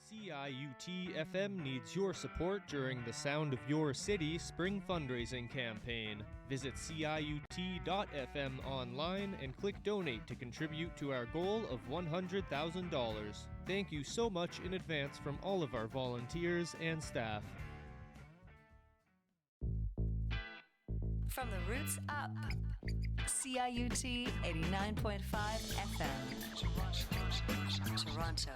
CIUT FM needs your support during the Sound of Your City spring fundraising campaign. Visit CIUT.FM online and click donate to contribute to our goal of $100,000. Thank you so much in advance from all of our volunteers and staff. From the roots up, CIUT 89.5 FM, Toronto.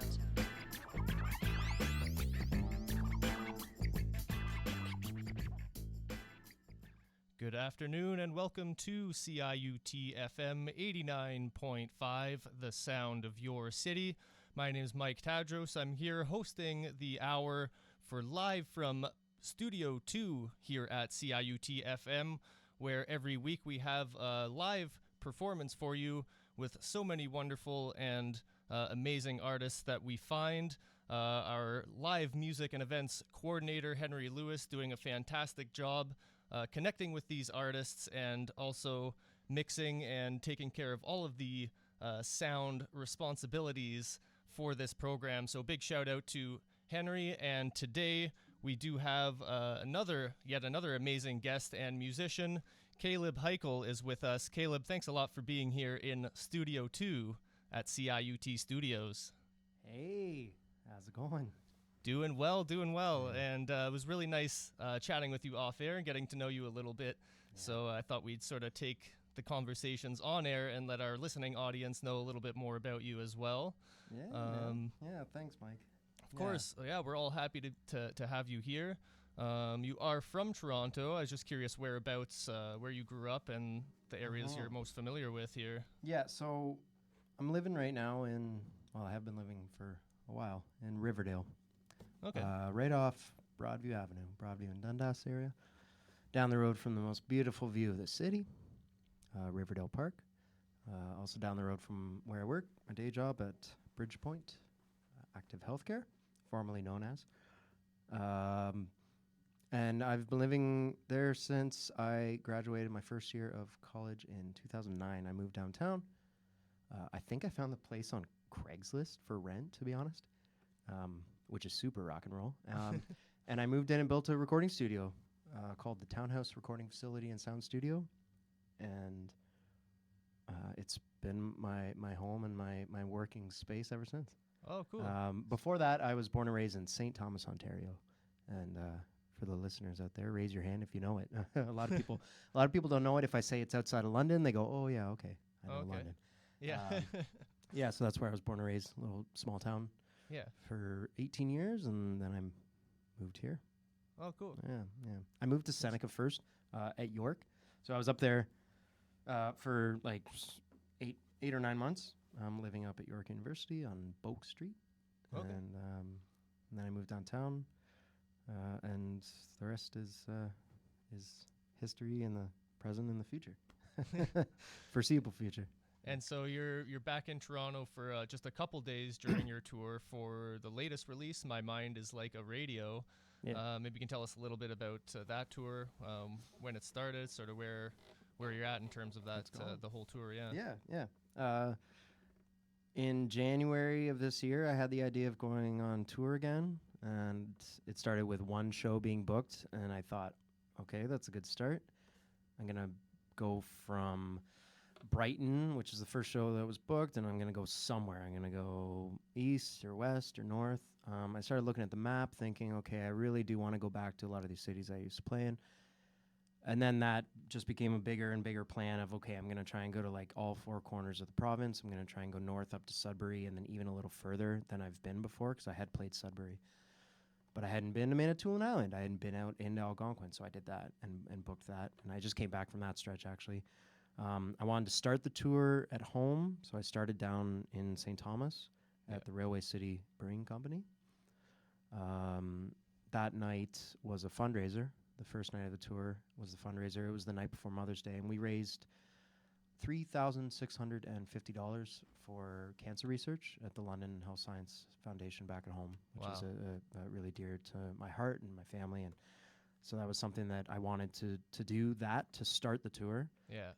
Good afternoon and welcome to CIUT FM 89.5, the sound of your city. My name is Mike Tadros. I'm here hosting the hour for live from Studio 2 here at CIUT FM, where every week we have a live performance for you with so many wonderful and amazing artists that we find. Our live music and events coordinator, Henry Lewis, doing a fantastic job connecting with these artists and also mixing and taking care of all of the sound responsibilities for this program. So big shout out to Henry, and today we do have yet another amazing guest and musician. Kaleb Hikele is with us. Kaleb, thanks a lot for being here in Studio 2 at CIUT Studios. Hey, how's it going? Doing well, and it was really nice chatting with you off air and getting to know you a little bit. Yeah. So I thought we'd sort of take the conversations on air and let our listening audience know a little bit more about you as well. Yeah, thanks, Mike. Of course, yeah, we're all happy to have you here. You are from Toronto. I was just curious whereabouts, where you grew up and the areas you're most familiar with here. Yeah, so I'm living right now I have been living for a while in Riverdale. Okay. Right off Broadview Avenue, Broadview and Dundas area. Down the road from the most beautiful view of the city, Riverdale Park. Also down the road from where I work, my day job at Bridgepoint Active Healthcare, formerly known as. And I've been living there since I graduated my first year of college in 2009. I moved downtown. I think I found the place on Craigslist for rent, to be honest, which is super rock and roll. And I moved in and built a recording studio called the Townhouse Recording Facility and Sound Studio. And it's been my home and my working space ever since. Oh, cool. Before that, I was born and raised in St. Thomas, Ontario. And for the listeners out there, raise your hand if you know it. A lot of people don't know it. If I say it's outside of London, they go, "Oh yeah, okay, I know London." Yeah. Yeah, so that's where I was born and raised, a little small town. Yeah. For 18 years, and then I moved here. Oh, cool. Yeah. I moved to Seneca first at York. So I was up there for like 8 or 9 months. I'm living up at York University on Boak Street. Okay. And then I moved downtown, and the rest is history in the present and the future, foreseeable future. And so you're back in Toronto for just a couple days during your tour for the latest release, My Mind is Like a Radio. Yeah. Maybe you can tell us a little bit about that tour, when it started, sort of where you're at in terms of that, the whole tour. Yeah. In January of this year, I had the idea of going on tour again, and it started with one show being booked, and I thought, okay, that's a good start. I'm going to go from Brighton, which is the first show that was booked, and I'm going to go somewhere. I'm going to go east or west or north. I started looking at the map thinking, okay, I really do want to go back to a lot of these cities I used to play in. And then that just became a bigger and bigger plan of, okay, I'm going to try and go to like all four corners of the province. I'm going to try and go north up to Sudbury and then even a little further than I've been before, because I had played Sudbury. But I hadn't been to Manitoulin Island. I hadn't been out into Algonquin, so I did that and booked that. And I just came back from that stretch, actually. I wanted to start the tour at home, so I started down in St. Thomas at the Railway City Brewing Company. That night was a fundraiser. The first night of the tour was the fundraiser. It was the night before Mother's Day, and we raised $3,650 for cancer research at the London Health Science Foundation back at home, which is a really dear to my heart and my family. And so that was something that I wanted to do that to start the tour,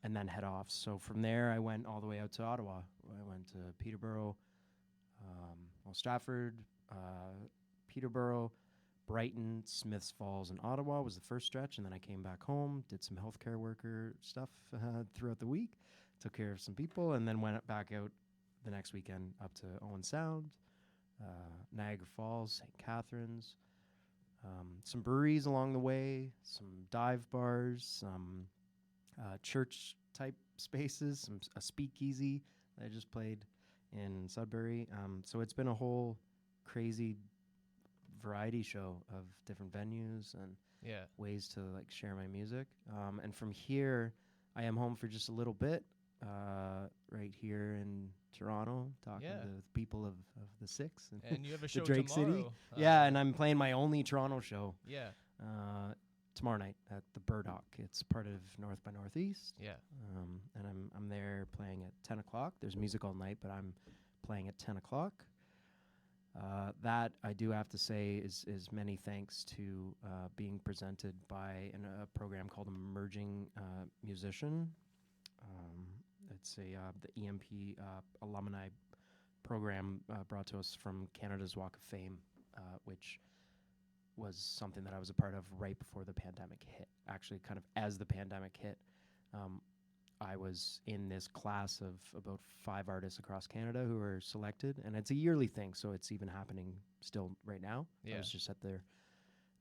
and then head off. So from there, I went all the way out to Ottawa. I went to Peterborough, Stratford, Peterborough, Brighton, Smiths Falls, and Ottawa was the first stretch, and then I came back home, did some healthcare worker stuff throughout the week, took care of some people, and then went back out the next weekend up to Owen Sound, Niagara Falls, St. Catharines, some breweries along the way, some dive bars, some church-type spaces, a speakeasy that I just played in Sudbury. So it's been a whole crazy variety show of different venues and ways to like share my music. And from here, I am home for just a little bit, right here in Toronto, talking to the people of the Six and you have a show Drake tomorrow. City. And I'm playing my only Toronto show. Tomorrow night at the Burdock. It's part of North by Northeast. And I'm there playing at 10 o'clock. There's music all night, but I'm playing at 10 o'clock. That I do have to say is many thanks to being presented by a program called Emerging Musician. It's the EMP alumni program brought to us from Canada's Walk of Fame, which was something that I was a part of right before the pandemic hit. Actually, kind of as the pandemic hit, I was in this class of about 5 artists across Canada who were selected, and it's a yearly thing, so it's even happening still right now. I was just at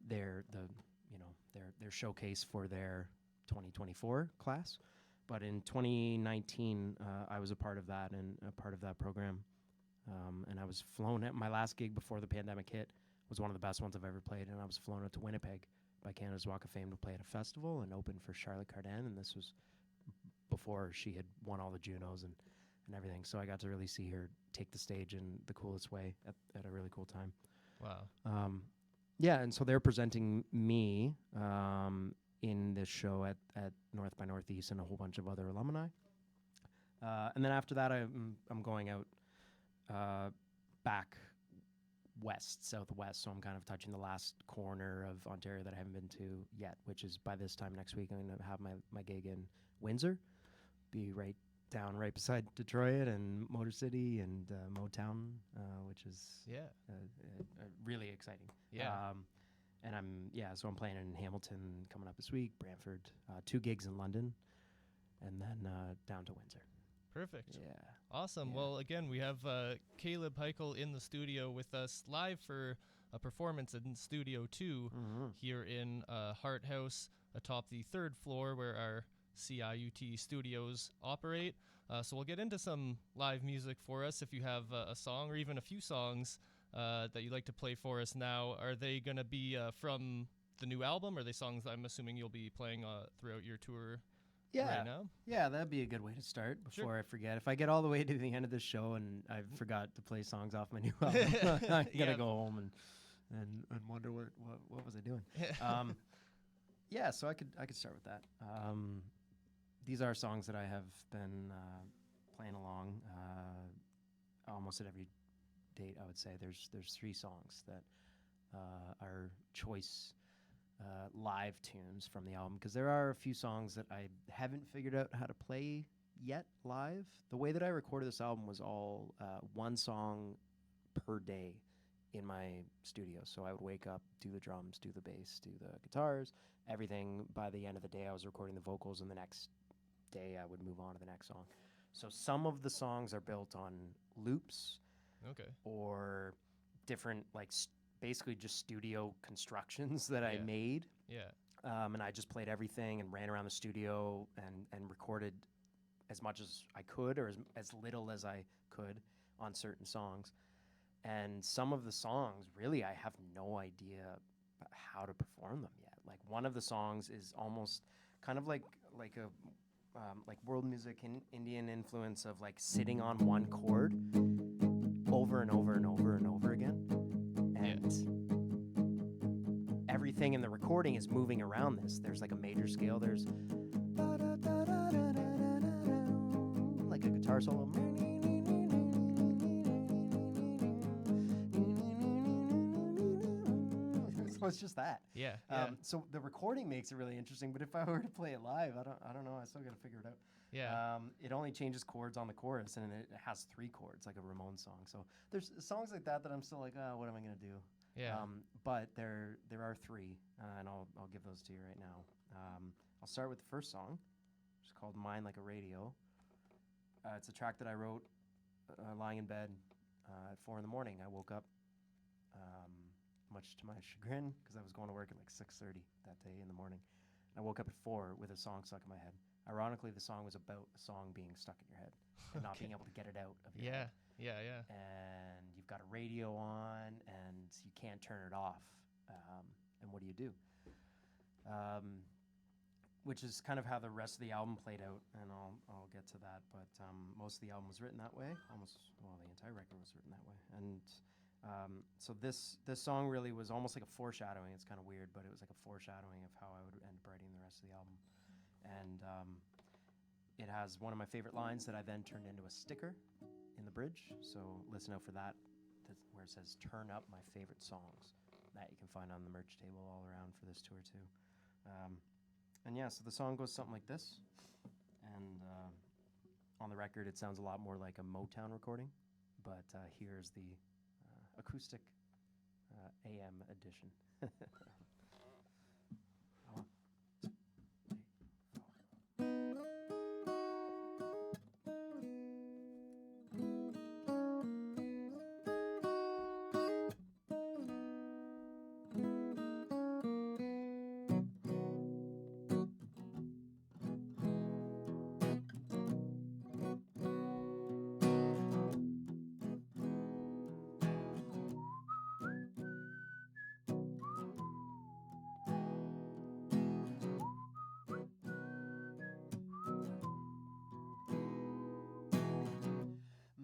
their showcase for their 2024 class, but in 2019 I was a part of that and a part of that program, and I was flown at my last gig before the pandemic hit. Was one of the best ones I've ever played, and I was flown out to Winnipeg by Canada's Walk of Fame to play at a festival and open for Charlotte Cardin, and this was before she had won all the Junos and everything. So I got to really see her take the stage in the coolest way at a really cool time. Wow. And so they're presenting me in this show at North by Northeast and a whole bunch of other alumni. And then after that, I'm going out back southwest, so I'm kind of touching the last corner of Ontario that I haven't been to yet, which is by this time next week I'm going to have my gig in Windsor, be right beside Detroit and Motor City and Motown, which is really exciting. And so I'm playing in Hamilton coming up this week, Brantford, 2 gigs in London, and then down to Windsor. Perfect. Yeah. Awesome. Yeah. Well, again, we have Kaleb Hikele in the studio with us live for a performance in Studio 2 here in Hart House atop the 3rd floor where our CIUT studios operate. So we'll get into some live music for us. If you have a song or even a few songs that you'd like to play for us now, are they going to be from the new album? Or are they songs I'm assuming you'll be playing throughout your tour? Right now? Yeah, that'd be a good way to start before I forget. If I get all the way to the end of the show and I forgot to play songs off my new album, I'm gonna go home and wonder what was I doing. So I could start with that. These are songs that I have been playing along almost at every date. I would say there's 3 songs that are choice live tunes from the album, because there are a few songs that I haven't figured out how to play yet live. The way that I recorded this album was all 1 song per day in my studio. So I would wake up, do the drums, do the bass, do the guitars, everything. By the end of the day, I was recording the vocals, and the next day I would move on to the next song. So some of the songs are built on loops, or different basically just studio constructions that I made. And I just played everything and ran around the studio and recorded as much as I could, or as little as I could on certain songs. And some of the songs, really, I have no idea how to perform them yet. Like, one of the songs is almost kind of like world music and Indian influence of sitting on one chord over and over and over and over again. And everything in the recording is moving around this. There's a major scale. There's like a guitar solo. So it's just that. So the recording makes it really interesting. But if I were to play it live, I don't know. I still got to figure it out. It only changes chords on the chorus, and it has 3 chords, like a Ramones song. So there's songs like that I'm still like, oh, what am I gonna do? Yeah. But there are three, and I'll give those to you right now. I'll start with the first song, which is called "Mine Like a Radio." It's a track that I wrote lying in bed at 4 a.m. I woke up, much to my chagrin, because I was going to work at like 6:30 that day in the morning. I woke up at 4 with a song stuck in my head. Ironically, the song was about a song being stuck in your head and not being able to get it out of your head. Yeah. And you've got a radio on, and you can't turn it off. And what do? Which is kind of how the rest of the album played out, and I'll get to that. But most of the album was written that way. The entire record was written that way. And so this song really was almost like a foreshadowing. It's kind of weird, but it was like a foreshadowing of how I would end up writing the rest of the album. And it has one of my favorite lines that I then turned into a sticker in the bridge. So listen out for that. That's where it says "Turn Up My Favorite Songs." That you can find on the merch table all around for this tour too. And yeah, so the song goes something like this. And on the record, it sounds a lot more like a Motown recording. But here's the acoustic AM edition.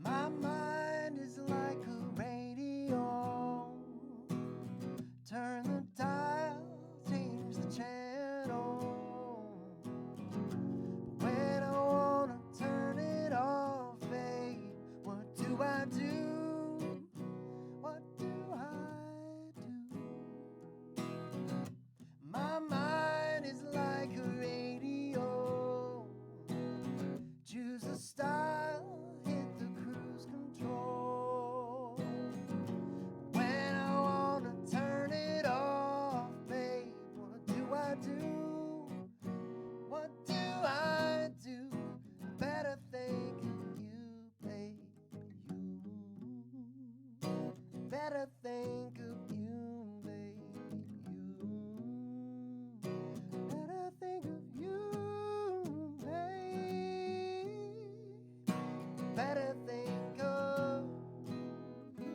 My mind is like a radio. Turn the dial, change the channel. But when I wanna turn it off, babe, what do I do? What do I do? My mind is like a radio. Choose a style, hit the cruise control. When I wanna turn it off, babe, what do I do? What do I do? Better think of you, babe, you. Better think of you, babe, you. Better think of you, babe. Better think of you.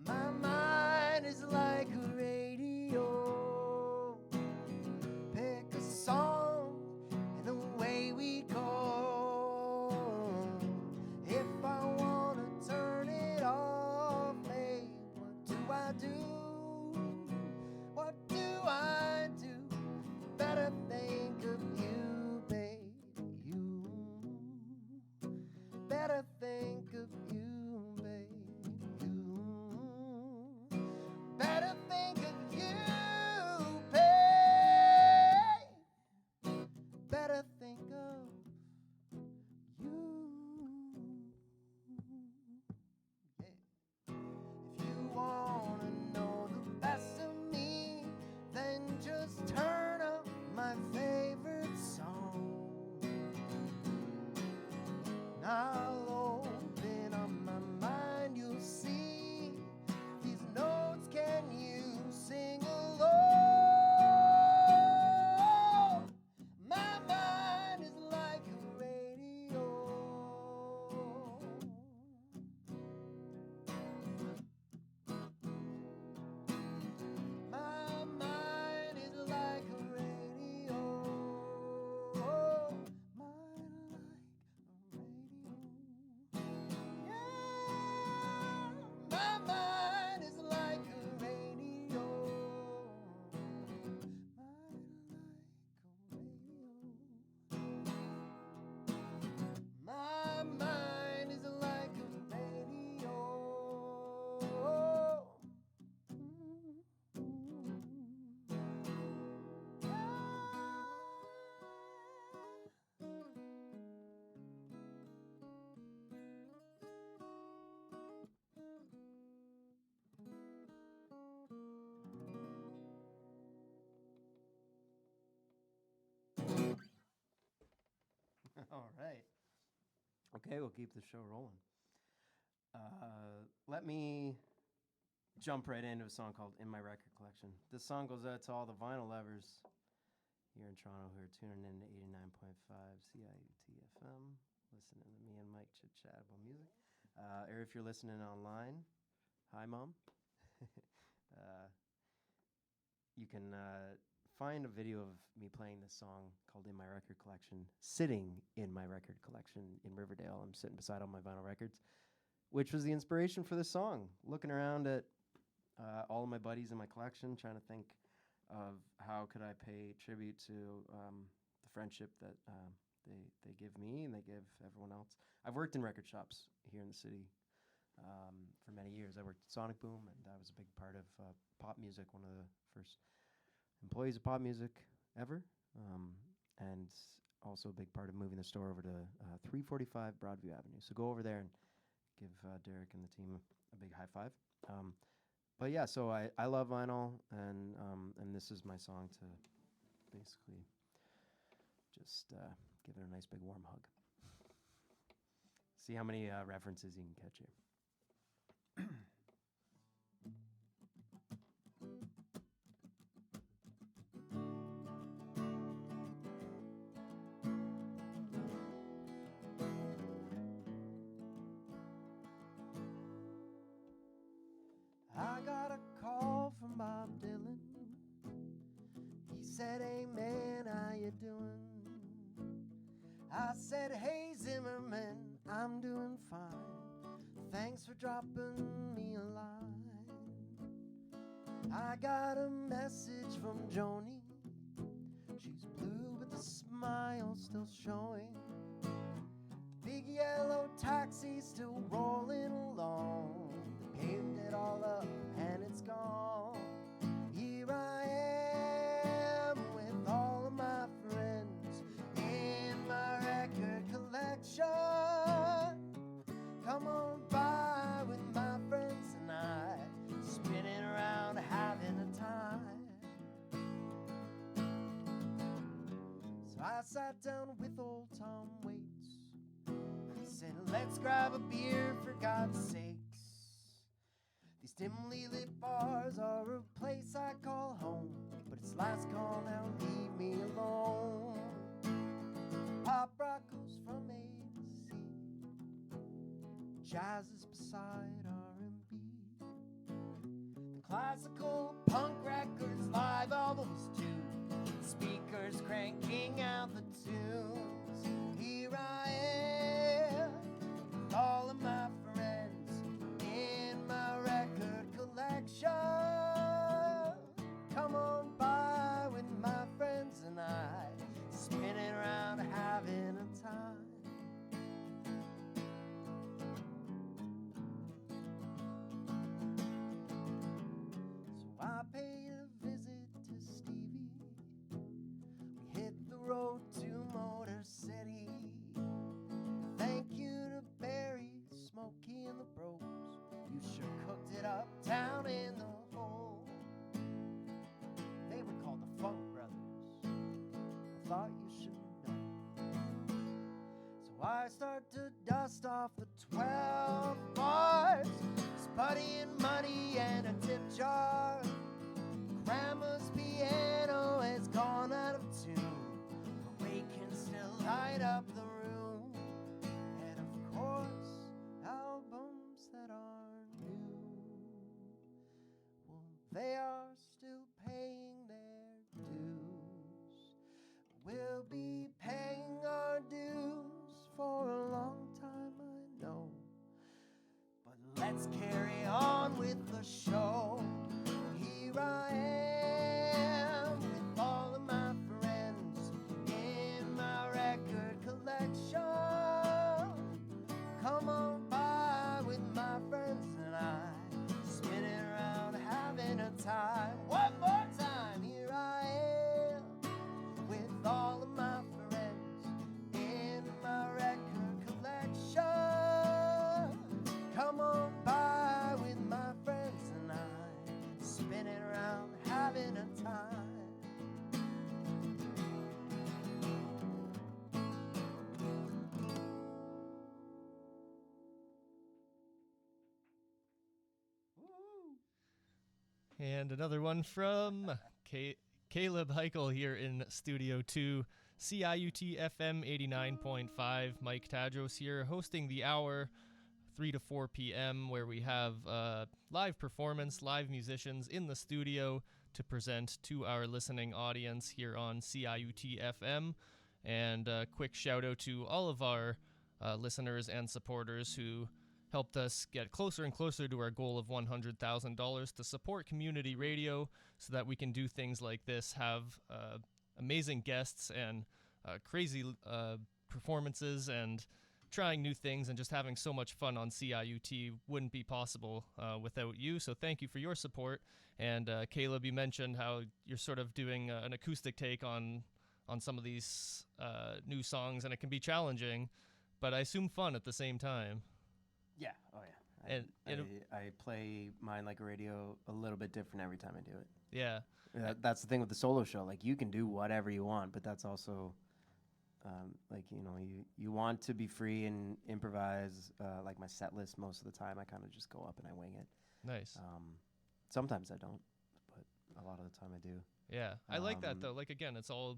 My mind is like a radio. Pick a song and away we go. If I wanna turn it off, babe, what do I do? What do I do? Better think of you, babe, you. Better think of you, babe, you. Better think of you, babe. Better think of you. Yeah. If you wanna know the best of me, then just turn up my favorite song. I'll open up my mind, you'll see these notes. Can you sing along? My mind is like a radio. My mind is like a radio. Mine like a radio. All right. Okay, we'll keep the show rolling. Let me jump right into a song called In My Record Collection. This song goes out to all the vinyl lovers here in Toronto who are tuning in to 89.5 CIUT FM, listening to me and Mike chit-chat about music. Or if you're listening online, hi, Mom. You can find a video of me playing this song called In My Record Collection, sitting in my record collection in Riverdale. I'm sitting beside all my vinyl records, which was the inspiration for this song. Looking around at all of my buddies in my collection, trying to think of how could I pay tribute to the friendship that they give me and they give everyone else. I've worked in record shops here in the city for many years. I worked at Sonic Boom, and I was a big part of pop music, one of the first employees of pop music ever, and also a big part of moving the store over to 345 Broadview Avenue. So go over there and give Derek and the team a big high five. But yeah, so I love vinyl, and this is my song to basically just give it a nice big warm hug. See how many references you can catch here. I got a call from Bob Dylan. He said, "Hey man, how you doing?" I said, "Hey Zimmerman, I'm doing fine. Thanks for dropping me a line. I got a message from Joni. She's blue but the smile still showing. The big yellow taxi's still rolling along. They paved it all up and it's gone. Here I am with all of my friends in my record collection. Come on by with my friends and I, spinning around having a time. So I sat down with old Tom Waits. He said, "Let's grab a beer for God's sakes. These dimly lit bars are a place I call home, but it's last call now, leave me alone." Pop rock goes from A to Z. Jazz is beside R&B. The classical punk records, live albums too. Speakers cranking out the tunes. Here I am with all of my friends in my record collection. Come on by with my friends and I, spinning around having a time. So I paid a visit to Stevie. We hit the road to Motor City. Thank you to Barry, Smokey, and the Bros. You sure cooked it up down in the hole. They were called the Funk Brothers. I thought you should know. So I start to dust off the 12 bars. Spuddy and Muddy and a tip jar. Grandma's piano has gone out of tune, but we can still light up the room. And of course, albums that are new, well, they are still paying their dues. We'll be paying our dues for a long time, I know. And another one from Kaleb Hikele here in Studio 2, CIUT FM 89.5. Mike Tadros here, hosting the hour 3 to 4 p.m., where we have live performance, live musicians in the studio to present to our listening audience here on CIUT FM. And a quick shout out to all of our listeners and supporters who helped us get closer and closer to our goal of $100,000 to support community radio so that we can do things like this, have amazing guests and crazy performances and trying new things and just having so much fun on CIUT wouldn't be possible without you. So thank you for your support. And Kaleb, you mentioned how you're sort of doing an acoustic take on some of these new songs, and it can be challenging, but I assume fun at the same time. Yeah. Oh, yeah. And I play mine like a radio a little bit different every time I do it. Yeah. That's the thing with the solo show. Like, you can do whatever you want, but that's also, like, you want to be free and improvise. Like my set list, most of the time, I kind of just go up and I wing it. Nice. Sometimes I don't, but a lot of the time I do. Yeah. I like that, though. Like, again, it's all,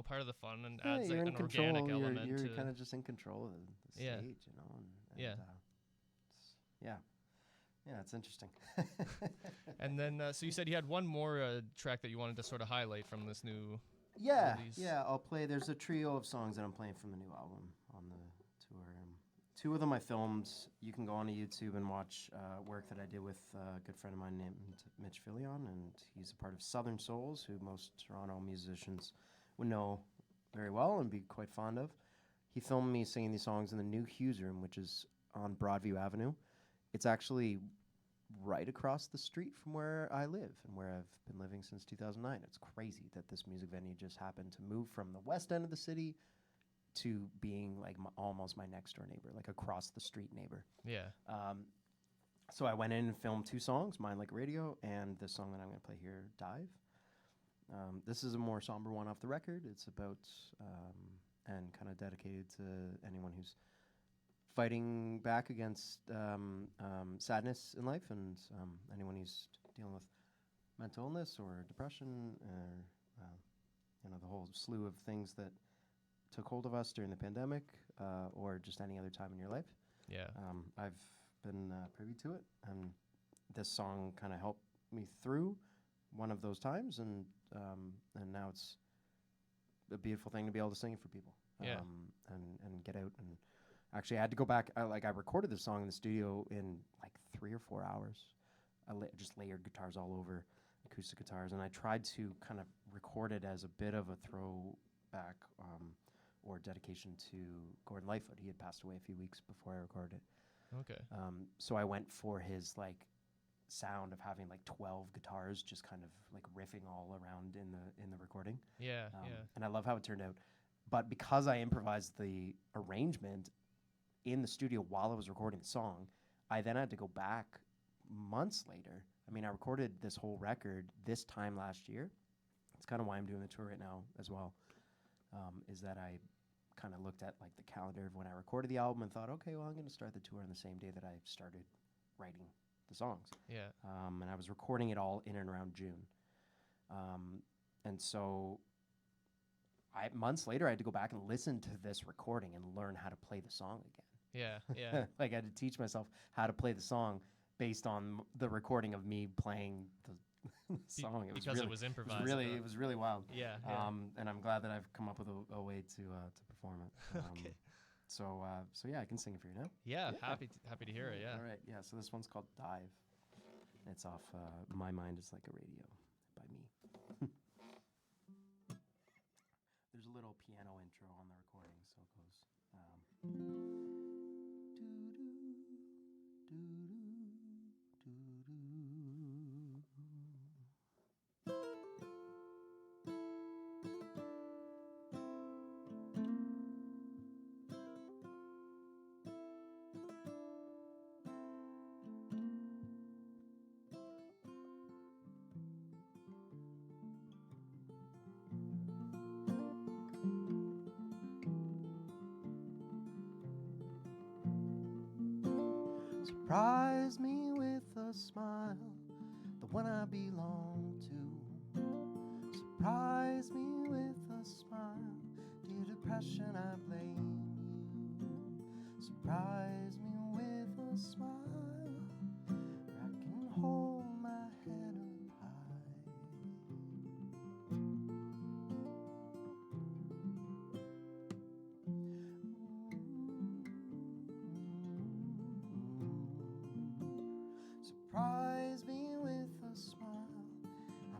part of the fun and Yeah, adds you're like, in an control. organic element. You're to kind of just in control of the Yeah. stage, Yeah. Yeah, it's interesting. And then, so you said you had one more track that you wanted to sort of highlight from this new release. Yeah, I'll play. There's a trio of songs that I'm playing from the new album on the tour. Two of them I filmed. You can go onto YouTube and watch work that I did with a good friend of mine named Mitch Filion, and he's a part of Southern Souls, who most Toronto musicians would know very well and be quite fond of. He filmed me singing these songs in the new Hughes Room, which is on Broadview Avenue. It's actually right across the street from where I live and where I've been living since 2009. It's crazy that this music venue just happened to move from the west end of the city to being like almost my next door neighbor, like across the street neighbor. Yeah. So I went in and filmed two songs, Mine Like Radio and the song that I'm going to play here, Dive. This is a more somber one off the record. It's about, and kind of dedicated to anyone who's fighting back against sadness in life, and anyone who's dealing with mental illness or depression, or the whole slew of things that took hold of us during the pandemic, or just any other time in your life. Yeah. I've been privy to it, and this song kind of helped me through one of those times, and now it's a beautiful thing to be able to sing it for people. Yeah. And get out. And actually, I had to go back. I recorded this song in the studio in like 3 or 4 hours. I just layered guitars all over, acoustic guitars, and I tried to kind of record it as a bit of a throwback or dedication to Gordon Lightfoot. He had passed away a few weeks before I recorded it. Okay. So I went for his like sound of having like 12 guitars just kind of like riffing all around in the recording. Yeah. And I love how it turned out. But because I improvised the arrangement in the studio while I was recording the song, I then had to go back months later. I mean, I recorded this whole record this time last year. It's kind of why I'm doing the tour right now as well, is that I kind of looked at like the calendar of when I recorded the album and thought, okay, well, I'm going to start the tour on the same day that I started writing the songs. Yeah. And I was recording it all in and around June. And so months later, I had to go back and listen to this recording and learn how to play the song again. Yeah. Like, I had to teach myself how to play the song based on the recording of me playing the song. It was improvised. It was really wild. Yeah. And I'm glad that I've come up with a way to perform it. Okay. So yeah, I can sing it for you now. Yeah. Happy to hear it. Yeah. All right. Yeah. So this one's called Dive. It's off My Mind Is Like a Radio by me. There's a little piano intro on the recording, so it goes. Surprise me with a smile, the one I belong to. Surprise me with a smile, dear depression, I blame you. Surprise me with a smile, where I can hold my head up high. Surprise me with a smile,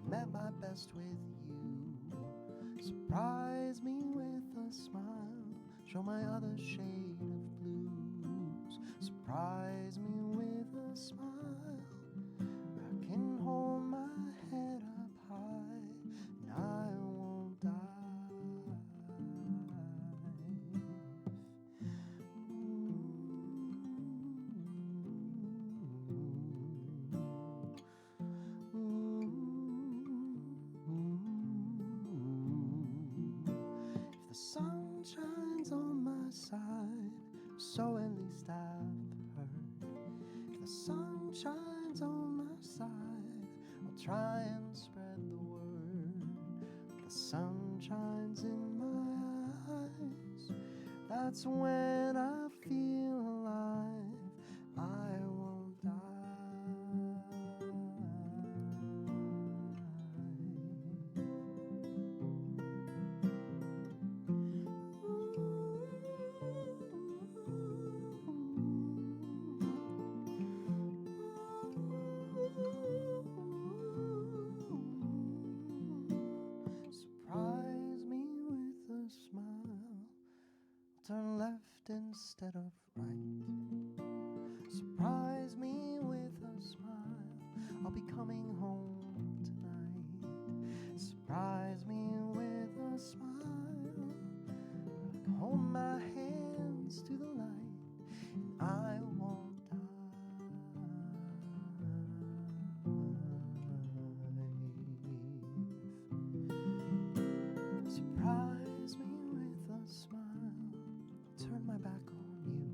I'm at my best with you. Surprise me with a smile, show my other shade of blues. Surprise me with a smile, I can hold my head up high, and I won't die. If the sun shines on my side, so at least I've heard. If the sun shines on my side, I'll try and spread the word. If the sun shines in my eyes, that's when I feel alive. I won't die. Surprise me with a smile, turn left instead of right. Surprise me with a smile, I'll be coming home tonight. Surprise me with a smile, I can hold my hands to the light, and I won't die. Surprise me with a smile, turn my back on you.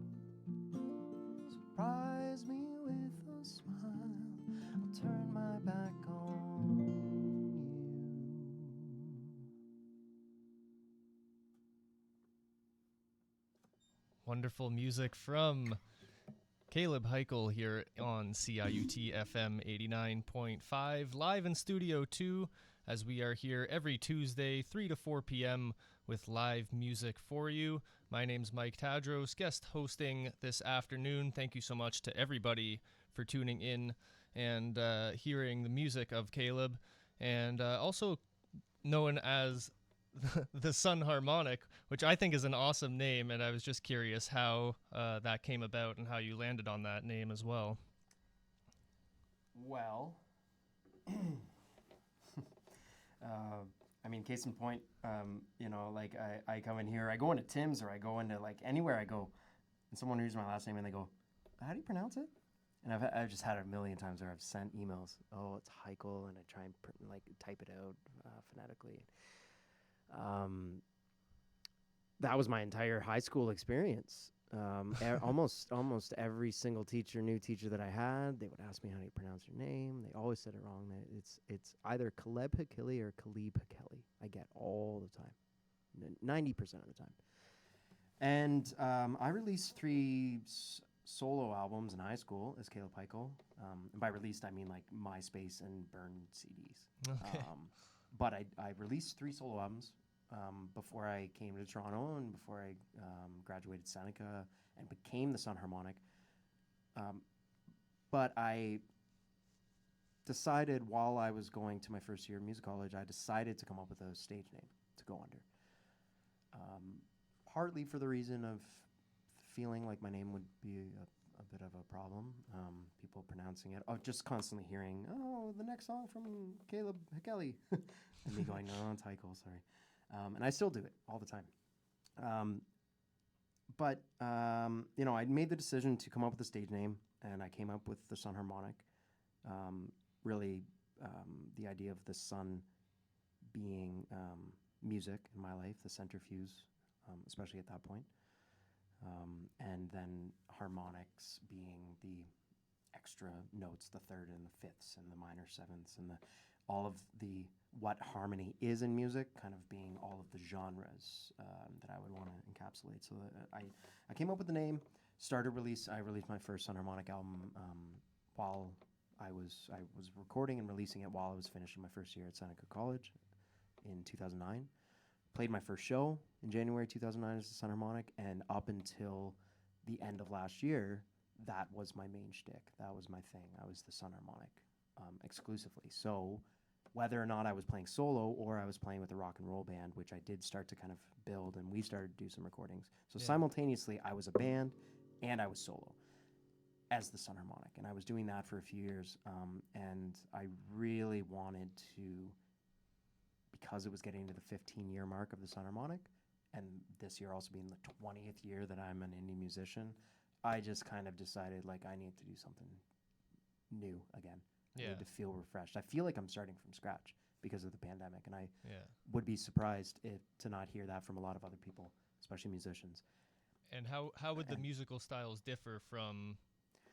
Surprise me with a smile, I'll turn my back on you. Wonderful music from Kaleb Hikele here on CIUT FM 89.5, live in Studio 2, as we are here every Tuesday, 3 to 4 p.m. with live music for you. My name's Mike Tadros, guest hosting this afternoon. Thank you so much to everybody for tuning in and hearing the music of Kaleb, and also known as the Sun Harmonic, which I think is an awesome name, and I was just curious how that came about and how you landed on that name as well. Well, I mean, case in point, you know, like I come in here, I go into Tim's or I go into like anywhere I go, and someone reads my last name and they go, "How do you pronounce it?" And I've just had it a million times where I've sent emails, "Oh, it's Hikele," and I try and type it out phonetically. That was my entire high school experience. Almost every single new teacher that I had, they would ask me, "How do you pronounce your name?" They always said it wrong. It's either Kaleb Hikele or Kaleb Hikele. I get all the time, 90% of the time. And I released 3 solo albums in high school as Kaleb Hikele. And by released, I mean like MySpace and burned CDs. Okay. But I released 3 solo albums before I came to Toronto and before I graduated Seneca and became the Sun Harmonic. But I decided while I was going to my first year of music college, I decided to come up with a stage name to go under. Partly for the reason of feeling like my name would be a bit of a problem. People pronouncing it, just constantly hearing, "Oh, the next song from Kaleb Hikele," and me going, "No, it's Hikele, sorry." And I still do it all the time. But you know, I made the decision to come up with a stage name, and I came up with the Sun Harmonic. Really, the idea of the sun being music in my life, the centrifuge, especially at that point. And then harmonics being the extra notes, the third and the fifths and the minor sevenths and all of the what harmony is in music, kind of being all of the genres that I would want to encapsulate. So I came up with the name, I released my first Sun Harmonic album while I was recording and releasing it while I was finishing my first year at Seneca College in 2009. Played my first show in January 2009 as the Sun Harmonic, and up until the end of last year, that was my main shtick. That was my thing. I was the Sun Harmonic exclusively. So whether or not I was playing solo or I was playing with a rock and roll band, which I did start to kind of build, and we started to do some recordings. So simultaneously, I was a band and I was solo as the Sun Harmonic. And I was doing that for a few years. And I really wanted to, because it was getting to the 15-year mark of the Sun Harmonic, and this year also being the 20th year that I'm an indie musician, I just kind of decided, like, I need to do something new again. I need to feel refreshed. I feel like I'm starting from scratch because of the pandemic, and I would be surprised to not hear that from a lot of other people, especially musicians. And how would the musical styles differ from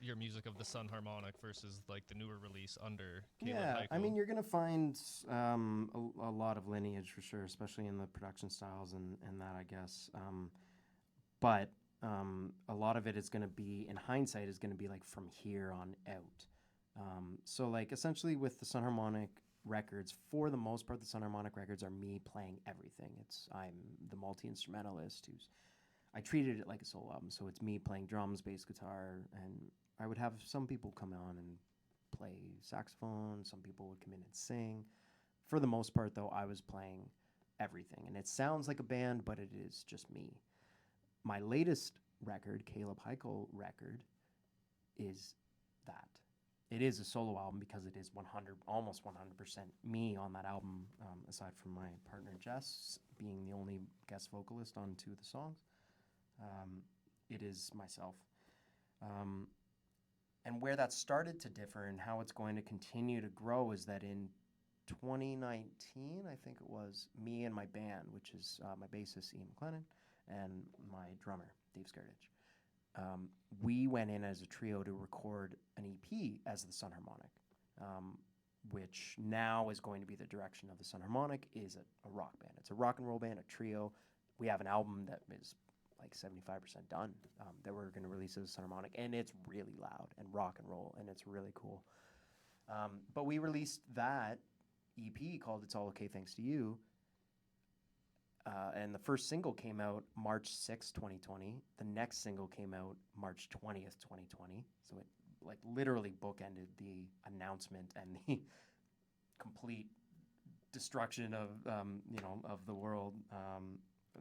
your music of the Sun Harmonic versus like the newer release under Kaleb Hikele? I mean, you're going to find a lot of lineage for sure, especially in the production styles and that, I guess. But a lot of it is going to be, in hindsight, is going to be like from here on out. So like essentially with the Sun Harmonic records, for the most part, the Sun Harmonic records are me playing everything. I'm the multi-instrumentalist I treated it like a solo album. So it's me playing drums, bass guitar, and I would have some people come on and play saxophone. Some people would come in and sing. For the most part, though, I was playing everything. And it sounds like a band, but it is just me. My latest record, Kaleb Hikele record, is that. It is a solo album because it is almost 100% me on that album, aside from my partner Jess being the only guest vocalist on 2 of the songs. It is myself. And where that started to differ and how it's going to continue to grow is that in 2019, I think it was, me and my band, which is my bassist Ian McLennan and my drummer Dave Skardich, we went in as a trio to record an EP as the Sun Harmonic, which now is going to be the direction of the Sun Harmonic, is a rock band. It's a rock and roll band, a trio. We have an album that is like 75% done that we're going to release as a Sun Harmonic, and it's really loud and rock and roll, and it's really cool. But we released that EP called It's All Okay Thanks to You, and the first single came out March 6, 2020. The next single came out March 20th, 2020. So it like literally bookended the announcement and the complete destruction of of the world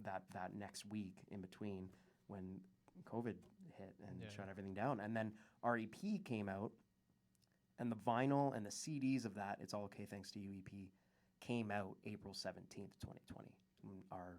that next week in between when COVID hit and shut everything down. And then our EP came out, and the vinyl and the CDs of that It's All Okay Thanks to You EP came out April 17th, 2020. Our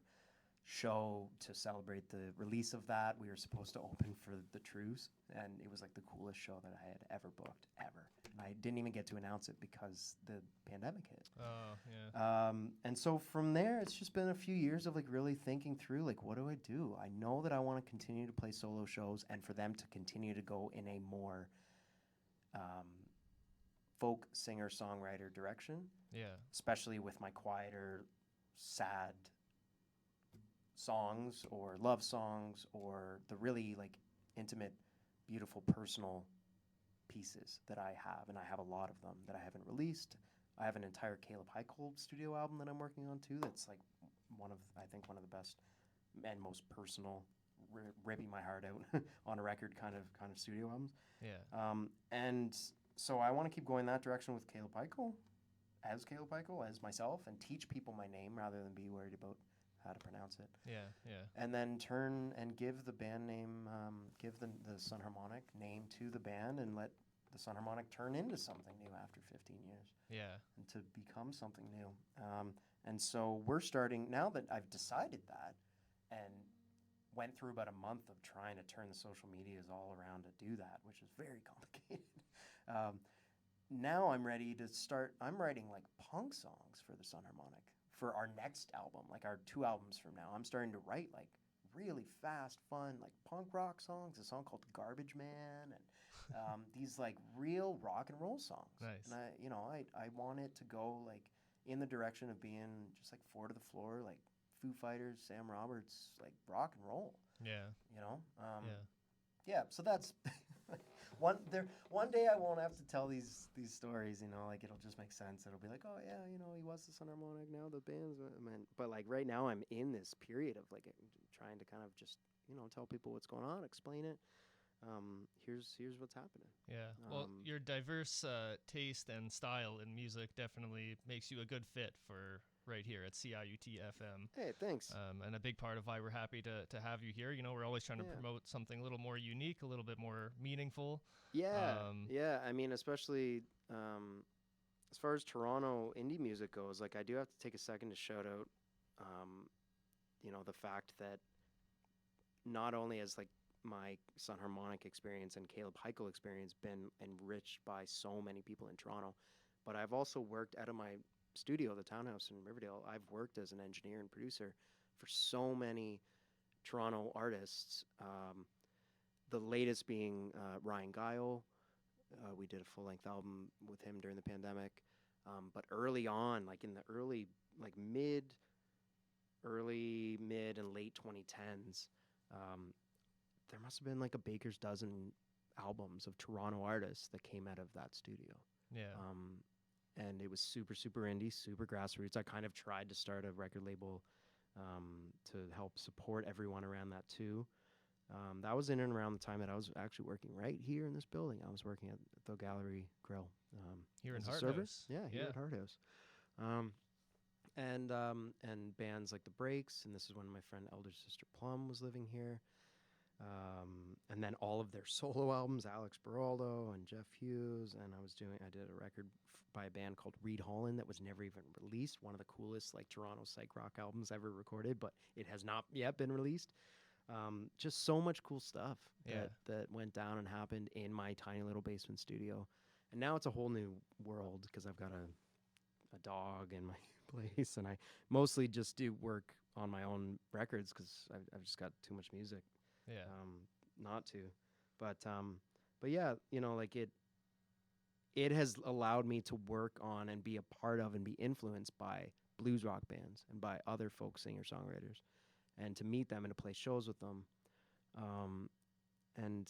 show to celebrate the release of that, we were supposed to open for the Trues, and it was like the coolest show that I had ever booked, ever. And I didn't even get to announce it because the pandemic hit. Oh, yeah. And so from there, it's just been a few years of like really thinking through, like, what do I do? I know that I want to continue to play solo shows and for them to continue to go in a more folk singer-songwriter direction. Yeah. Especially with my quieter, sad songs or love songs or the really like intimate, beautiful, personal pieces that I have, and I have a lot of them that I haven't released. I have an entire Kaleb Hikele studio album that I'm working on too. That's like one of the best and most personal, ripping my heart out on a record kind of studio albums. Yeah. And so I want to keep going that direction with Kaleb Hikele, as myself, and teach people my name rather than be worried about how to pronounce it. Yeah, yeah. And then turn and give the band name, give the Sun Harmonic name to the band, and let the Sun Harmonic turn into something new after 15 years. Yeah. And to become something new. And so we're starting, now that I've decided that, and went through about a month of trying to turn the social medias all around to do that, which is very complicated. Now I'm ready to start, I'm writing like punk songs for the Sun Harmonic for our next album, like our 2 albums from now. I'm starting to write like really fast, fun, like punk rock songs, a song called Garbage Man, and these like real rock and roll songs. Nice. And I want it to go like in the direction of being just like Four to the Floor, like Foo Fighters, Sam Roberts, like rock and roll. Yeah. Yeah. So that's one day I won't have to tell these stories. Like it'll just make sense. It'll be like, oh yeah, he was the Sun Harmonic. Now the band's but like right now I'm in this period of like trying to kind of just tell people what's going on, explain it. Here's what's happening. Yeah. Well, your diverse taste and style in music definitely makes you a good fit for right here at CIUT FM. Hey, thanks. And a big part of why we're happy to have you here. We're always trying to promote something a little more unique, a little bit more meaningful. Yeah. I mean, especially as far as Toronto indie music goes, like I do have to take a second to shout out, the fact that not only has like my Sun Harmonic experience and Kaleb Hikele experience been enriched by so many people in Toronto, but I've also worked out of my studio, the townhouse in Riverdale. I've worked as an engineer and producer for so many Toronto artists. The latest being Ryan Guile. We did a full-length album with him during the pandemic. But early on, like in the early mid and late 2010s, there must have been like a baker's dozen albums of Toronto artists that came out of that studio. Yeah. And it was super, super indie, super grassroots. I kind of tried to start a record label to help support everyone around that too. That was in and around the time that I was actually working right here in this building. I was working at the Gallery Grill. Here in as a Hard server. House. Yeah, here at Hard House. And bands like The Breaks, and this is when my friend Elder Sister Plum was living here. And then all of their solo albums, Alex Beraldo and Jeff Hughes, and I did a record by a band called Reed Holland that was never even released, one of the coolest like Toronto psych rock albums ever recorded, but it has not yet been released. Just so much cool stuff that went down and happened in my tiny little basement studio. And now it's a whole new world because I've got a dog in my place, and I mostly just do work on my own records because I've just got too much music. Yeah. Not to, but yeah, like it has allowed me to work on and be a part of and be influenced by blues rock bands and by other folk singer-songwriters, and to meet them and to play shows with them. And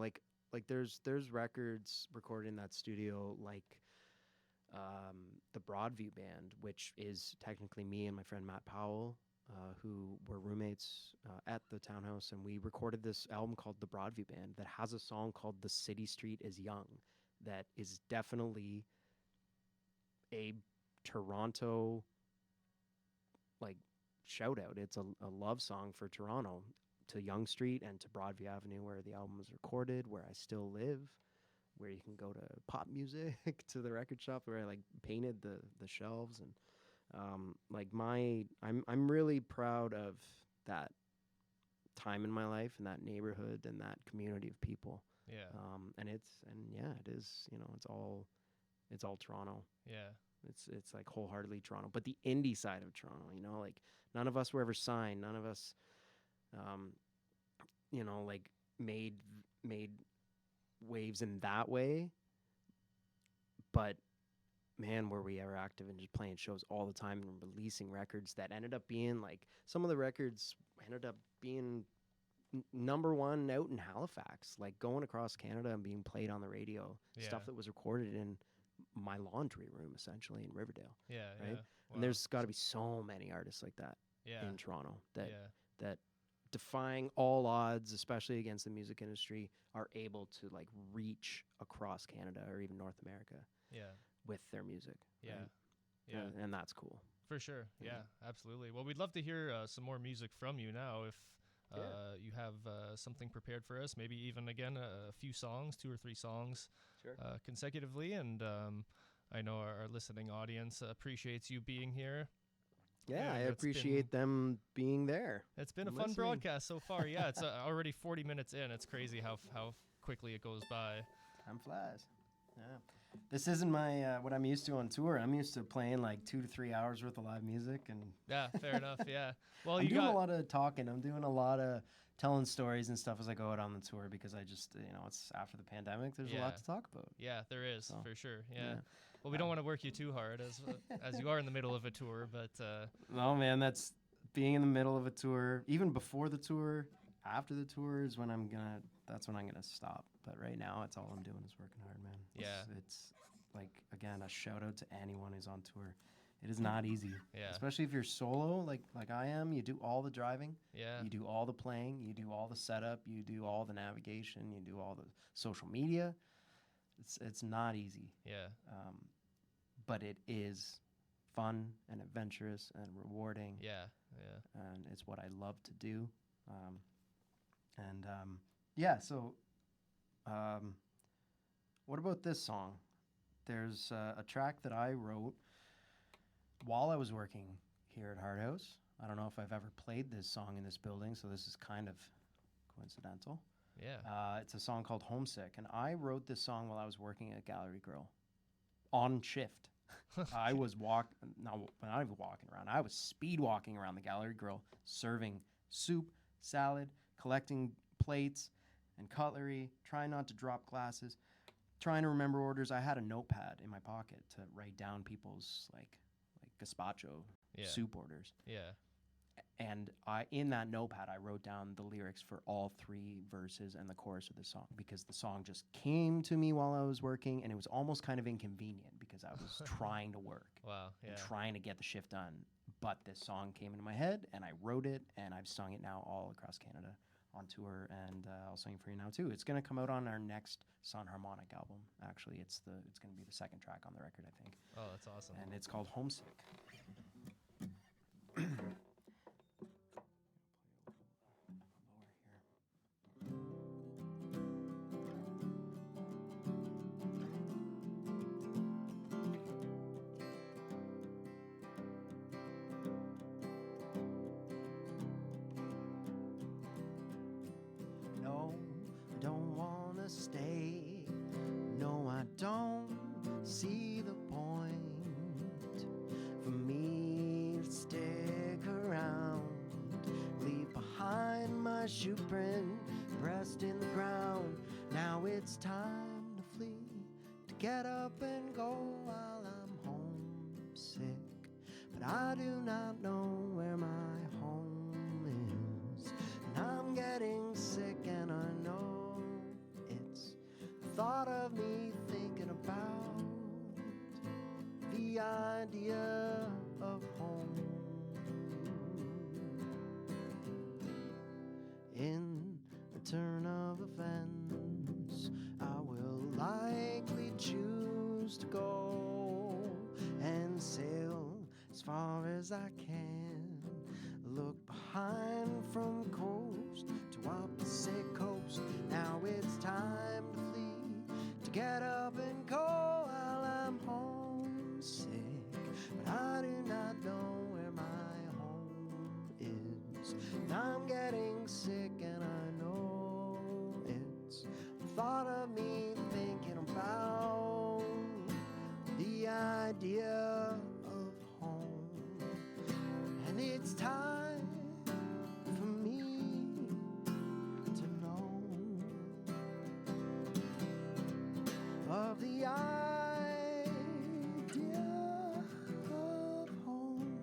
like there's records recorded in that studio, like the Broadview Band, which is technically me and my friend Matt Powell, who were roommates at the townhouse, and we recorded this album called The Broadview Band that has a song called The City Street is Young that is definitely a Toronto like shout out. It's a love song for Toronto, to Yonge Street and to Broadview Avenue, where the album was recorded, where I still live, where you can go to pop music, to the record shop where I like painted the shelves. And I'm really proud of that time in my life and that neighborhood and that community of people. Yeah. And it is, it's all Toronto. Yeah. It's like wholeheartedly Toronto, but the indie side of Toronto, like none of us were ever signed. None of us, like made waves in that way. But man, were we ever active and just playing shows all the time and releasing records that ended up being like, some of the records ended up being number one out in Halifax, like going across Canada and being played on the radio, stuff that was recorded in my laundry room essentially in Riverdale. Yeah. Right. Yeah. And there's got to be so many artists like that in Toronto that defying all odds, especially against the music industry, are able to like reach across Canada or even North America. Yeah. With their music. Yeah. Right? Yeah. And that's cool. For sure. Yeah, absolutely. Well, we'd love to hear some more music from you now if you have something prepared for us, maybe even, again, a few songs, 2 or 3 songs consecutively. And I know our listening audience appreciates you being here. Yeah, I appreciate them being there. It's been a fun broadcast so far. Yeah, it's already 40 minutes in. It's crazy how quickly it goes by. Time flies. Yeah. This isn't my what I'm used to on tour. I'm used to playing like 2 to 3 hours worth of live music, and Yeah, fair enough. Yeah. Well, I'm you doing got a lot of talking. I'm doing a lot of telling stories and stuff as I go out on the tour because I just, it's after the pandemic. There's a lot Yeah. to talk about. Yeah, there is So, for sure. Yeah. yeah. Well, we don't want to work you too hard as you are in the middle of a tour, but No, man, that's being in the middle of a tour. Even before the tour, after the tour is when that's when I'm gonna stop. But right now, it's all I'm doing is working hard, man. Yeah. It's like, again, a shout out to anyone who's on tour. It is not easy, Yeah. especially if you're solo, like I am. You do all the driving, yeah. you do all the playing, you do all the setup, you do all the navigation, you do all the social media. It's not easy, Yeah. but it is fun and adventurous and rewarding. Yeah. Yeah. And it's what I love to do. Yeah, so what about this song? There's a track that I wrote while I was working here at Hard House. I don't know if I've ever played this song in this building, so this is kind of coincidental. Yeah. It's a song called Homesick, and I wrote this song while I was working at Gallery Grill on shift. I was not even walking around. I was speed walking around the Gallery Grill, serving soup, salad, collecting plates and cutlery, trying not to drop glasses, trying to remember orders. I had a notepad in my pocket to write down people's like gazpacho Yeah. soup orders. Yeah. And in that notepad, I wrote down the lyrics for all 3 verses and the chorus of the song because the song just came to me while I was working, and it was almost kind of inconvenient because I was trying to work Wow. Yeah. and trying to get the shift done. But this song came into my head, and I wrote it, and I've sung it now all across Canada on tour, and I'll sing it for you now too. It's going to come out on our next Sun Harmonic album. Actually, it's going to be the 2nd track on the record, I think. Oh, that's awesome. And it's called Homesick. No, I don't want to stay. No, I don't see the point for me to stick around. Leave behind my shoe print pressed in the ground. Now it's time to flee, to get up and go while I'm homesick. But I do not know where my home is. And I'm getting sick, and I know it's the thought of me thinking about the idea of home. In the turn of events, I will likely choose to go and sail as far as I can. Look behind from coast to opposite coast. Now it's time to flee, to get up and go while I'm homesick. But I do not know where my home is. And I'm getting sick, and I know it's the thought of me thinking about the idea of home. And it's time for me to know of the idea of home.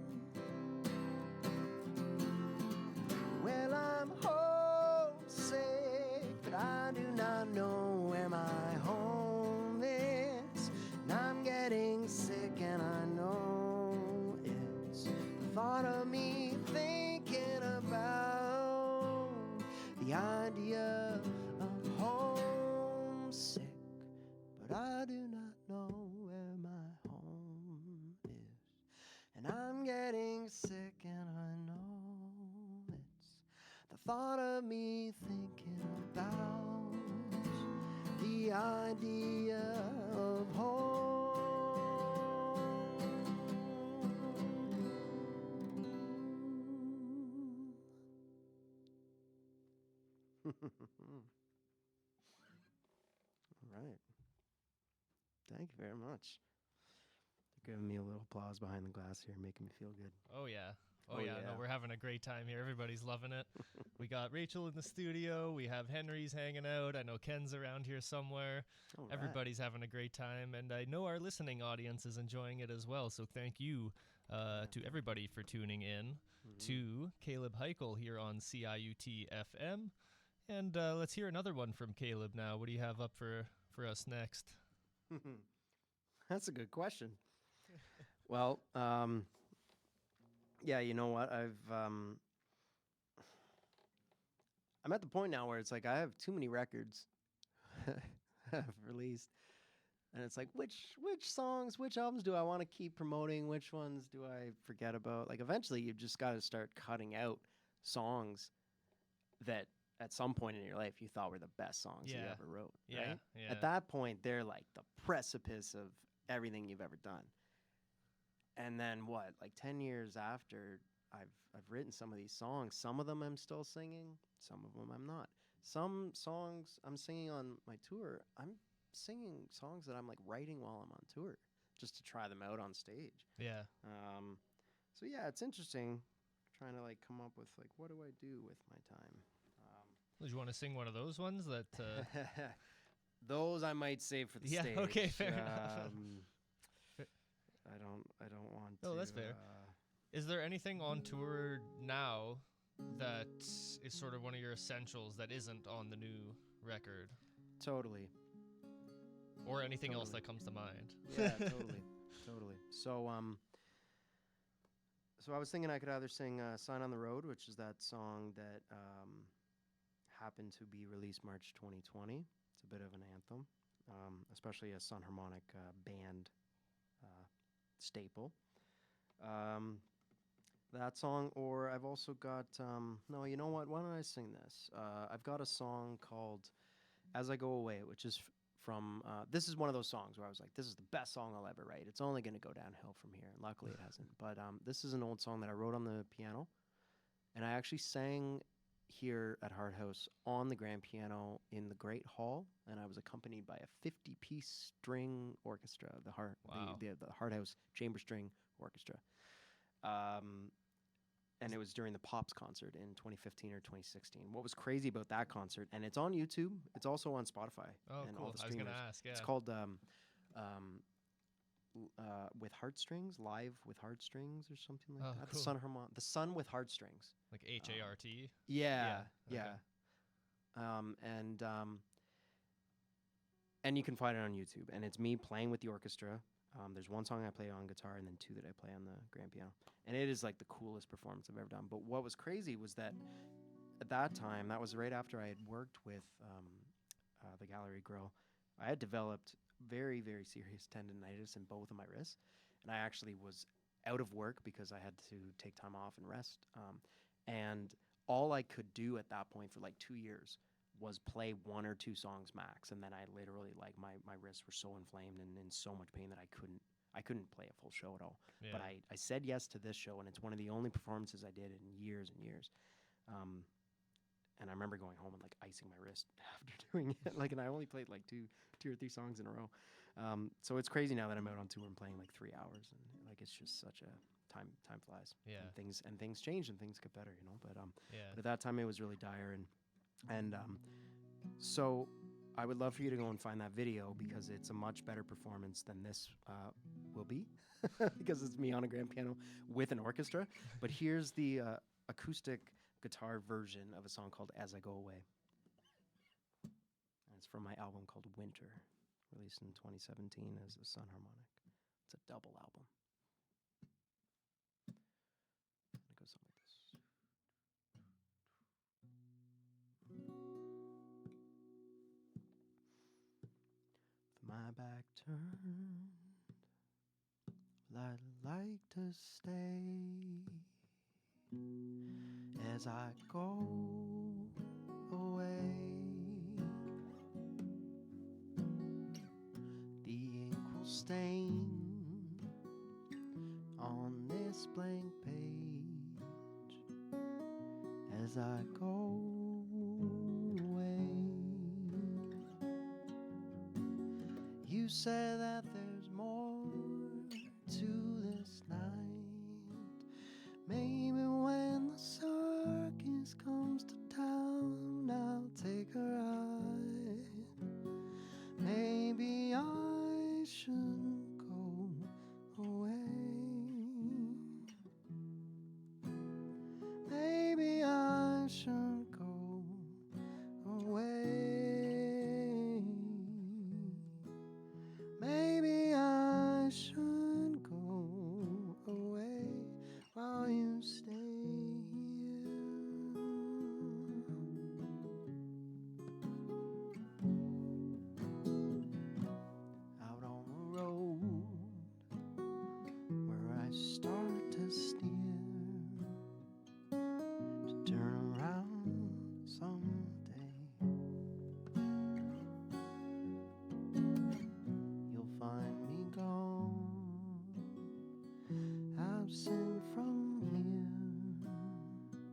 Well, I'm homesick, but I do not know where my home is. And I'm getting sick, and I know it's the thought of me thinking about the idea of homesick. But I do not know where my home is. And I'm getting sick, and I know it's the thought of me thinking about the idea of home. All right. Thank you very much. They're giving me a little applause behind the glass here, making me feel good. Oh, yeah. Oh, No, yeah. we're having a great time here. Everybody's loving it. We got Rachel in the studio. We have Henry's hanging out. I know Ken's around here somewhere. All right. Everybody's having a great time, and I know our listening audience is enjoying it as well. So thank you to everybody for tuning in to Kaleb Hikele here on CIUT FM. And let's hear another one from Kaleb now. What do you have up for us next? That's a good question. Well, yeah, you know what? I'm at the point now where it's like I have too many records I've released, and it's like which songs, which albums do I want to keep promoting? Which ones do I forget about? Like eventually, you've just got to start cutting out songs that at some point in your life you thought were the best songs you ever wrote. Right? Yeah. At that point, they're like the precipice of everything you've ever done. And then what? Like 10 years after, I've written some of these songs. Some of them I'm still singing. Some of them I'm not. Some songs I'm singing on my tour. I'm singing songs that I'm like writing while I'm on tour, just to try them out on stage. Yeah. So yeah, it's interesting trying to like come up with like what do I do with my time. Do you want to sing one of those ones that? Those I might save for the stage. Okay, fair enough. I don't want to. No, that's fair. Is there anything on tour now that is sort of one of your essentials that isn't on the new record? Totally. Or anything else that comes to mind? Yeah, totally. So I was thinking I could either sing "Sign on the Road," which is that song that happened to be released March 2020. It's a bit of an anthem, especially a Sun Harmonic band staple. That song, or I've also got, no, you know what? Why don't I sing this? I've got a song called "As I Go Away," which is from, this is one of those songs where I was like, this is the best song I'll ever write. It's only going to go downhill from here. And luckily it hasn't. But this is an old song that I wrote on the piano. And I actually sang here at Hard House on the grand piano in the Great Hall. And I was accompanied by a 50-piece string orchestra, the Hard House Chamber String Orchestra. And it was during the Pops concert in 2015 or 2016. What was crazy about that concert, and it's on YouTube, it's also on Spotify. Oh, and cool. all the I was going streamers. to ask, yeah. It's called With Heartstrings, Live with Heartstrings or something like that. Cool. The Sun with Heartstrings. Like H-A-R-T? Yeah. Okay. And you can find it on YouTube, and it's me playing with the orchestra. There's one song I play on guitar and then two that I play on the grand piano. And it is like the coolest performance I've ever done. But what was crazy was that at that time, that was right after I had worked with the Gallery Grill, I had developed very, very serious tendonitis in both of my wrists. And I actually was out of work because I had to take time off and rest. And all I could do at that point for like 2 years was play one or two songs max, and then I literally like my wrists were so inflamed and in so much pain that I couldn't play a full show at all. Yeah. But I said yes to this show, and it's one of the only performances I did in years and years. And I remember going home and like icing my wrist after doing it. Like, and I only played like two or three songs in a row. So it's crazy now that I'm out on tour and playing like 3 hours, and like it's just such a time flies. Yeah. And things change and things get better, you know. But Yeah. but at that time it was really dire, and so I would love for you to go and find that video because it's a much better performance than this will be because it's me on a grand piano with an orchestra. But here's the acoustic guitar version of a song called "As I Go Away." And it's from my album called Winter, released in 2017 as a Sun Harmonic. It's a double album. And it goes something like this. With my back turned, well, I'd like to stay as I go away. The ink will stain on this blank page as I go away. You say that there's more to this night. Maybe when the circus comes to town, I'll take a ride. Maybe I shouldn't go away. Maybe I shouldn't go away. Maybe I should go away while you stay here. Out on the road where I start to steer, to turn around someday. You'll find me gone, absent from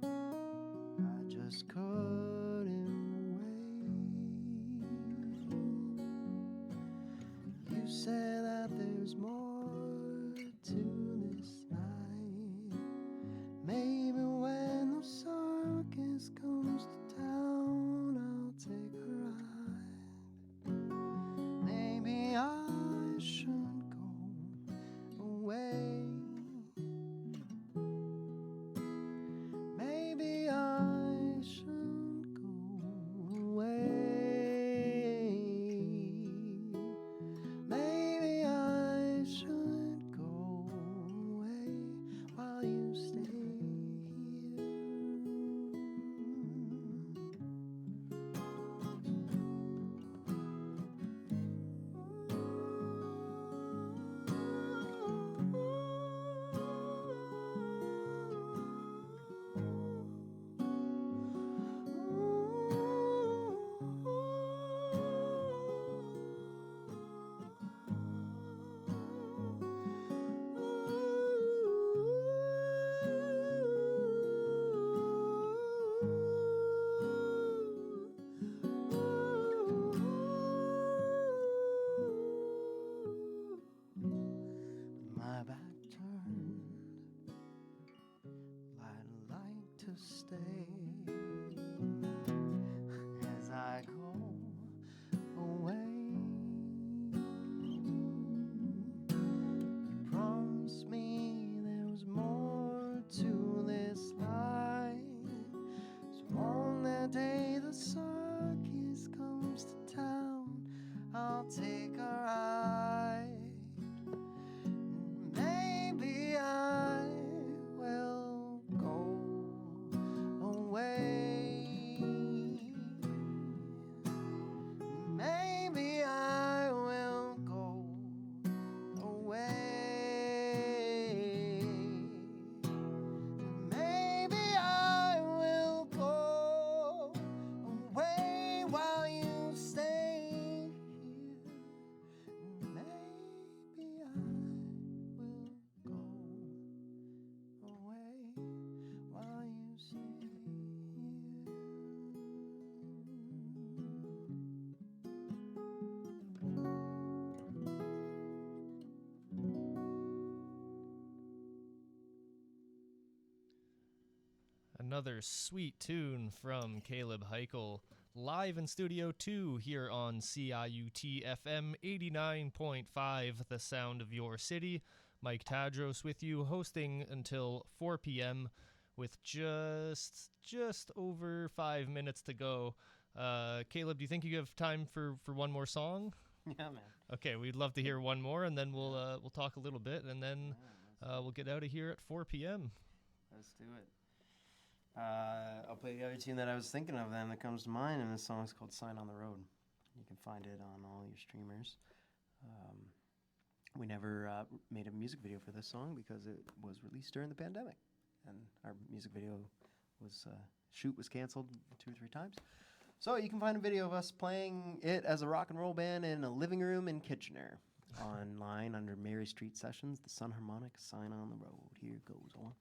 here. I just couldn't wait. You say that there's more to this night. Maybe when the circus comes to town, I'll take a ride. Maybe I should go away. Maybe I should go away. Maybe I should go away while you stay here. My back turned, I'd like to stay as I go away. You promised me there was more to this life. So on that day the circus comes to town, I'll take a ride. Maybe I will go away. Maybe I will go away. Maybe I will go away while you stay here. Maybe I will go away while you stay here. Another sweet tune from Kaleb Hikele, live in Studio 2 here on CIUT FM 89.5, the sound of your city. Mike Tadros with you, hosting until 4 p.m. with just over 5 minutes to go. Kaleb, do you think you have time for one more song? Yeah, man. Okay, we'd love to hear one more, and then we'll talk a little bit, and then we'll get out of here at 4 p.m. Let's do it. I'll play the other tune that I was thinking of then that comes to mind, and this song is called Sign on the Road. You can find it on all your streamers. We never made a music video for this song because it was released during the pandemic, and our music video shoot was canceled 2 or 3 times. So you can find a video of us playing it as a rock and roll band in a living room in Kitchener. Online under Mary Street Sessions, the Sun Harmonic, Sign on the Road. Here goes on.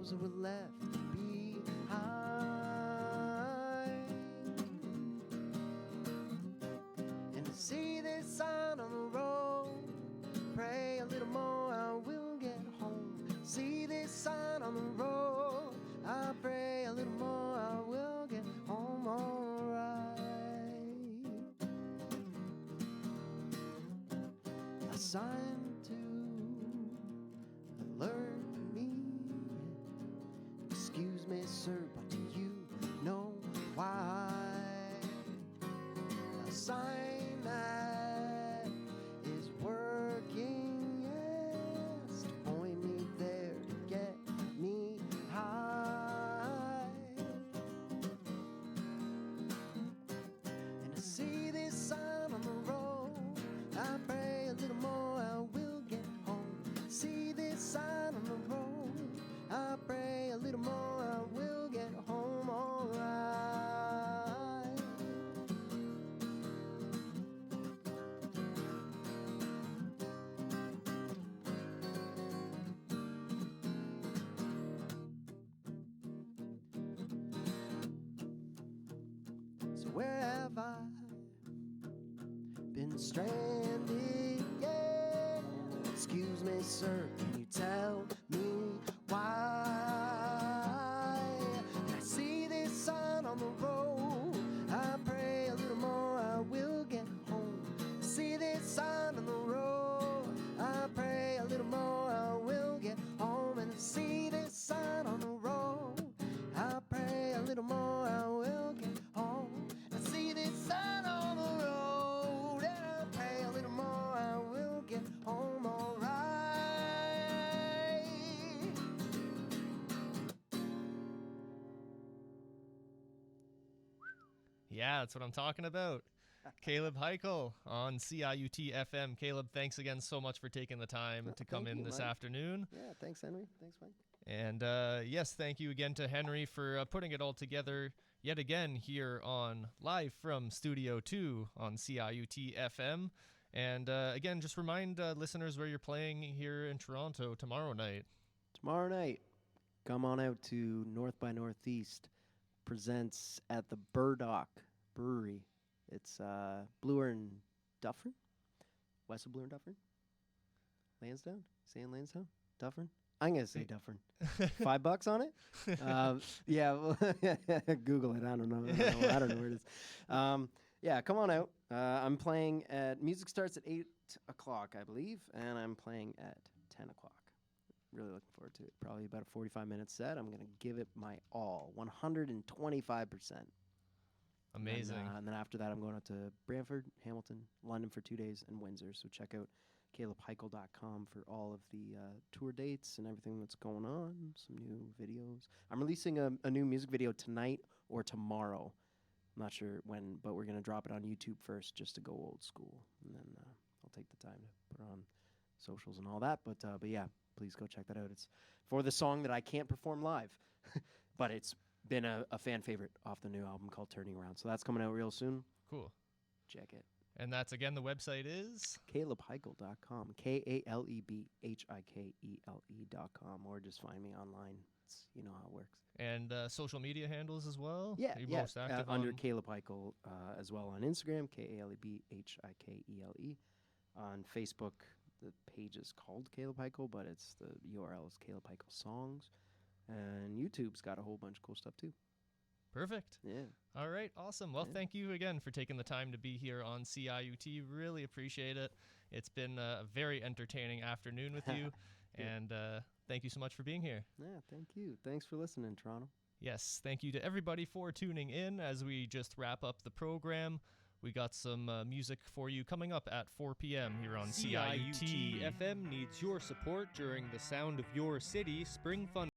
those who were left behind. And to see this sign on the road, pray a little more, I will get home. See this sign on the road, I pray a little more, I will get home alright. A sign to alert me. Excuse me, sir, but do you know why? A sign that is working, yes, to point me there, to get me high. And to see this sign on the road, I pray a little more, I will get home. See this sign on the road, I pray a little more, I will get home alright. So where have I been stranded? Yeah. Excuse me, sir, can you tell me why? I see this sign on the road, I pray a little more, I will get home. See this sign on the road, I pray a little more, I will get home. And see this sign on the road, I pray a little more, I will get home. I see this sign on the road, and I pray a little more, I will get home alright. Yeah, that's what I'm talking about. Kaleb Hikele on CIUT FM. Kaleb, thanks again so much for taking the time to come thank in you, this Mike. afternoon. Yeah, thanks, Henry. Thanks, Mike. And yes, thank you again to Henry for putting it all together yet again here on live from Studio 2 on CIUT FM. And again, just remind listeners where you're playing here in Toronto tomorrow night. Tomorrow night, come on out to North by Northeast presents at the Burdock Brewery. It's Bloor and Dufferin, west of Bloor and Dufferin, Lansdowne. Saying Lansdowne, Dufferin. I'm gonna say Dufferin. $5 on it. Yeah, well, Google it. I don't know. I don't know where it is. Yeah, come on out. I'm playing at. Music starts at 8 o'clock, I believe, and I'm playing at 10 o'clock. Really looking forward to it. Probably about a 45-minute set. I'm gonna give it my all, 125%. Amazing. And then after that, I'm going out to Brantford, Hamilton, London for 2 days, and Windsor. So check out kalebhikele.com for all of the tour dates and everything that's going on, some new videos. I'm releasing a new music video tonight or tomorrow. I'm not sure when, but we're going to drop it on YouTube first just to go old school. And then I'll take the time to put it on socials and all that. But yeah, please go check that out. It's for the song that I can't perform live, but it's been a fan favorite off the new album called Turning Around. So that's coming out real soon. Cool. Check it. And that's, again, the website is? KalebHikele.com. KalebHikele.com. Or just find me online. You know how it works. And social media handles as well? Yeah, You're yeah. most active Under on? Kaleb Hikele as well on Instagram, KalebHikele. On Facebook, the page is called Kaleb Hikele, but it's the URL is Kaleb Hikele Songs. And YouTube's got a whole bunch of cool stuff too. Perfect. Yeah. All right. Awesome. Well, Yeah. thank you again for taking the time to be here on CIUT. Really appreciate it. It's been a very entertaining afternoon with you. And thank you so much for being here. Yeah, thank you. Thanks for listening, Toronto. Yes. Thank you to everybody for tuning in as we just wrap up the program. We got some music for you coming up at 4 p.m. here on CIUT. CIUT FM needs your support during the Sound of Your City Spring Fun.